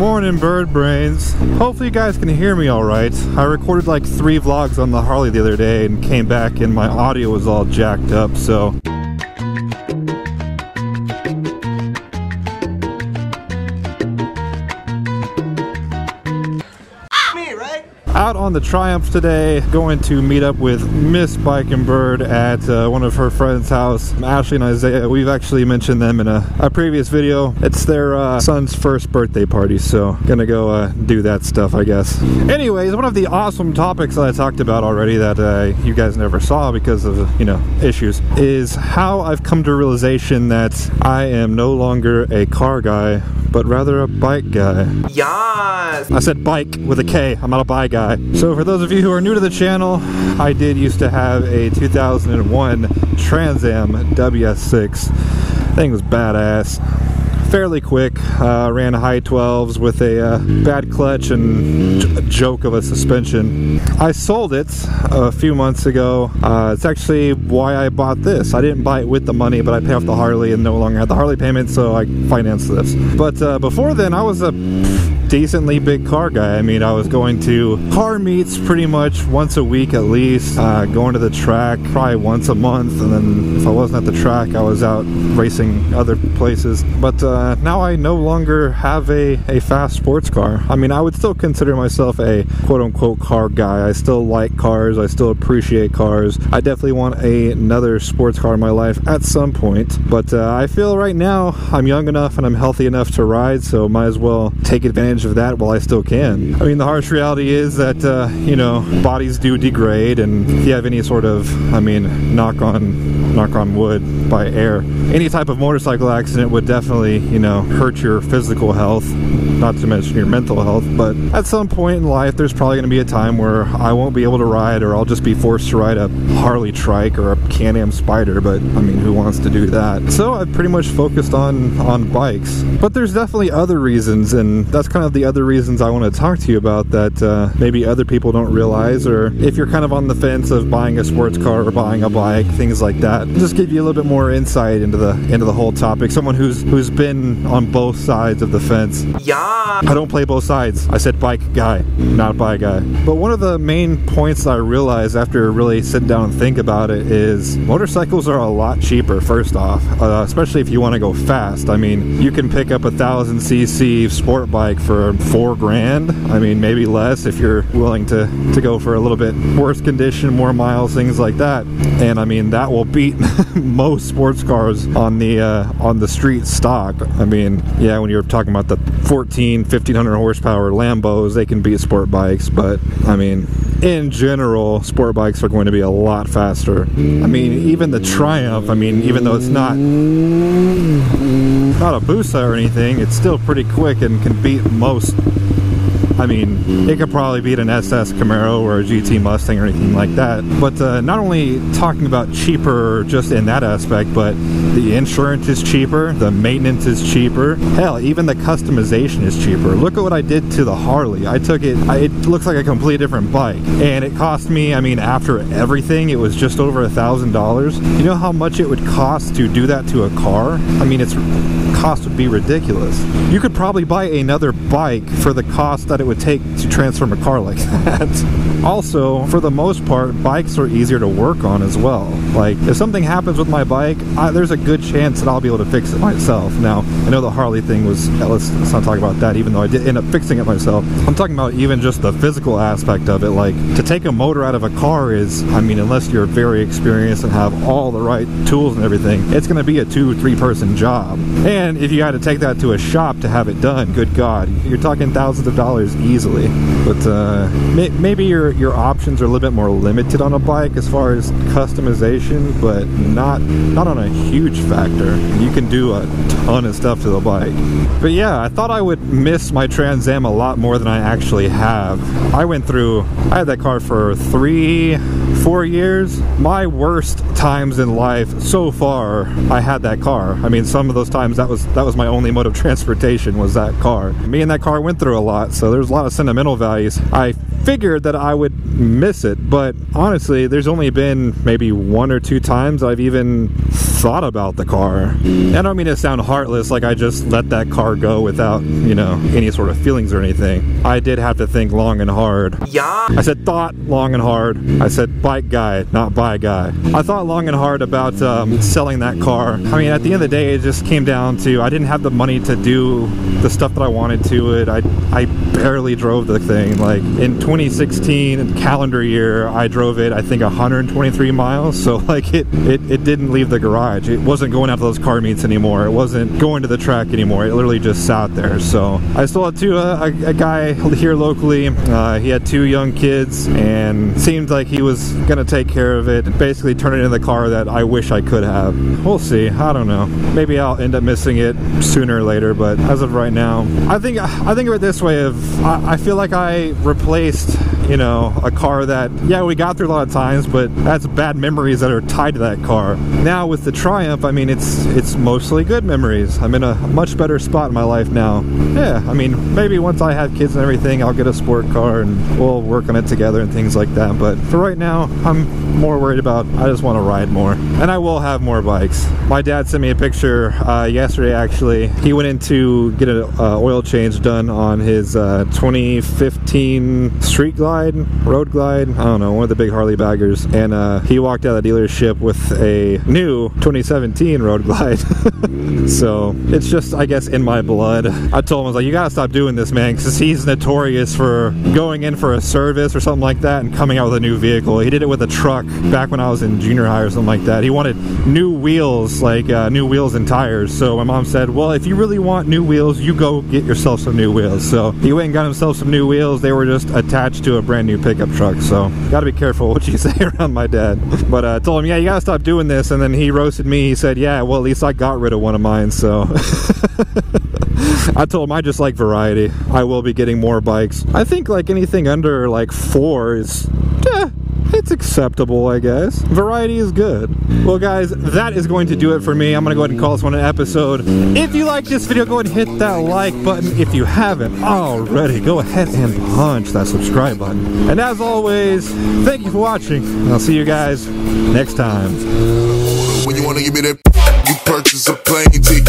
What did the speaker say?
Morning, bird brains. Hopefully you guys can hear me all right. I recorded like 3 vlogs on the Harley the other day and came back and my audio was all jacked up, so out on the Triumph today, going to meet up with Miss Bike and Bird at one of her friends' house. Ashley and Isaiah, we've actually mentioned them in a previous video. It's their son's first birthday party, so gonna go do that stuff, I guess. Anyways, one of the awesome topics that I talked about already that you guys never saw because of, you know, issues, is how I've come to a realization that I am no longer a car guy, but rather a bike guy. Yes! I said bike with a K, I'm not a bike guy. So for those of you who are new to the channel, I did used to have a 2001 Trans Am WS6. Thing was badass. Fairly quick, ran high 12s with a bad clutch and a joke of a suspension. I sold it a few months ago. It's actually why I bought this. I didn't buy it with the money, but I paid off the Harley and no longer had the Harley payment, so I financed this. But before then, I was a decently big car guy. I mean, I was going to car meets pretty much once a week at least, going to the track probably once a month, and then if I wasn't at the track, I was out racing other places. But now I no longer have a fast sports car. I mean, I would still consider myself a quote-unquote car guy. I still like cars. I still appreciate cars. I definitely want another sports car in my life at some point. But I feel right now I'm young enough and I'm healthy enough to ride, so might as well take advantage of that while I still can. I mean, the harsh reality is that, you know, bodies do degrade, and if you have any sort of, I mean, knock on wood by air, any type of motorcycle accident would definitely, you know, hurt your physical health, not to mention your mental health. But at some point in life, there's probably going to be a time where I won't be able to ride, or I'll just be forced to ride a Harley trike or a Can-Am Spider, but I mean, who wants to do that? So I've pretty much focused on bikes. But there's definitely other reasons, and that's kind of the other reasons I want to talk to you about that maybe other people don't realize, or if you're kind of on the fence of buying a sports car or buying a bike, things like that. Just give you a little bit more insight into the whole topic. Someone who's been on both sides of the fence. Yeah. I don't play both sides. I said bike guy, not bike guy. But one of the main points that I realized after really sitting down and think about it is motorcycles are a lot cheaper, first off, especially if you want to go fast. I mean, you can pick up a 1000cc sport bike for $4 grand. I mean, maybe less if you're willing to go for a little bit worse condition, more miles, things like that. And I mean, that will beat most sports cars on the street stock. I mean, yeah, when you're talking about the 1500 horsepower Lambos, they can beat sport bikes, but I mean, in general, sport bikes are going to be a lot faster. I mean, even the Triumph, I mean, even though it's not a Busa or anything, it's still pretty quick and can beat most. I mean, it could probably beat an SS Camaro or a GT Mustang or anything like that. But not only talking about cheaper just in that aspect, but the insurance is cheaper, the maintenance is cheaper, hell, even the customization is cheaper. Look at what I did to the Harley. I took it, it looks like a completely different bike, and it cost me, I mean, after everything, it was just over $1,000. You know how much it would cost to do that to a car? I mean, its cost would be ridiculous. You could probably buy another bike for the cost that it would take to transform a car like that. Also, for the most part, bikes are easier to work on as well. Like, if something happens with my bike, there's a good chance that I'll be able to fix it myself. Now, I know the Harley thing was, let's not talk about that, even though I did end up fixing it myself. I'm talking about even just the physical aspect of it. Like, to take a motor out of a car is, I mean, unless you're very experienced and have all the right tools and everything, it's going to be a 2-3 person job. And if you had to take that to a shop to have it done, good God, you're talking thousands of dollars easily. But maybe your options are a little bit more limited on a bike as far as customization, but not on a huge factor. You can do a ton of stuff to the bike. But yeah, I thought I would miss my Trans Am a lot more than I actually have. I had that car for 3-4 years. My worst times in life so far, I had that car. I mean, some of those times that was my only mode of transportation, was that car. Me and that car went through a lot, so there's a lot of sentimental values. I figured that I would miss it, but honestly, there's only been maybe 1 or 2 times I've even thought about the car. I don't mean to sound heartless, like I just let that car go without, you know, any sort of feelings or anything. I did have to think long and hard. Yeah. I said thought long and hard. I said bike guy, not buy guy. I thought long and hard about selling that car. I mean, at the end of the day, it just came down to I didn't have the money to do the stuff that I wanted to it. I barely drove the thing. Like in 2016 calendar year, I drove it I think 123 miles. So like it didn't leave the garage. It wasn't going out to those car meets anymore. It wasn't going to the track anymore. It literally just sat there. So I sold it to a guy here locally. He had 2 young kids and seemed like he was gonna take care of it. Basically turn it into the car that I wish I could have. We'll see. I don't know. Maybe I'll end up missing it sooner or later, but as of right now, I think of it this way: I feel like I replaced, you know, a car that, yeah, we got through a lot of times, but that's bad memories that are tied to that car. Now with the Triumph, I mean, it's mostly good memories. I'm in a much better spot in my life now. Yeah, I mean, maybe once I have kids and everything, I'll get a sport car and we'll work on it together and things like that. But for right now, I'm more worried about, I just want to ride more. And I will have more bikes. My dad sent me a picture yesterday, actually. He went in to get an oil change done on his 2015 Street Glide, Road Glide, I don't know, one of the big Harley baggers. And he walked out of the dealership with a new 2017 Road Glide. So it's just, I guess, in my blood. I told him, I was like, you gotta stop doing this, man, because he's notorious for going in for a service or something like that and coming out with a new vehicle. He did it with a truck back when I was in junior high or something like that. He wanted new wheels, like new wheels and tires. So my mom said, well, if you really want new wheels, you go get yourself some new wheels. So he went and got himself some new wheels. They were just attached to a brand new pickup truck. So gotta be careful what you say around my dad. But I told him, yeah, you gotta stop doing this. And then he roasted me. He said, yeah, well, at least I got rid of one of mine. So I told him I just like variety. I will be getting more bikes. I think like anything under like 4 is, it's acceptable, I guess. Variety is good. Well, guys, that is going to do it for me. I'm gonna go ahead and call this one an episode. If you like this video, go ahead and hit that like button. If you haven't already, go ahead and punch that subscribe button. And as always, thank you for watching. And I'll see you guys next time. When you wanna give me that, you purchase a plane ticket.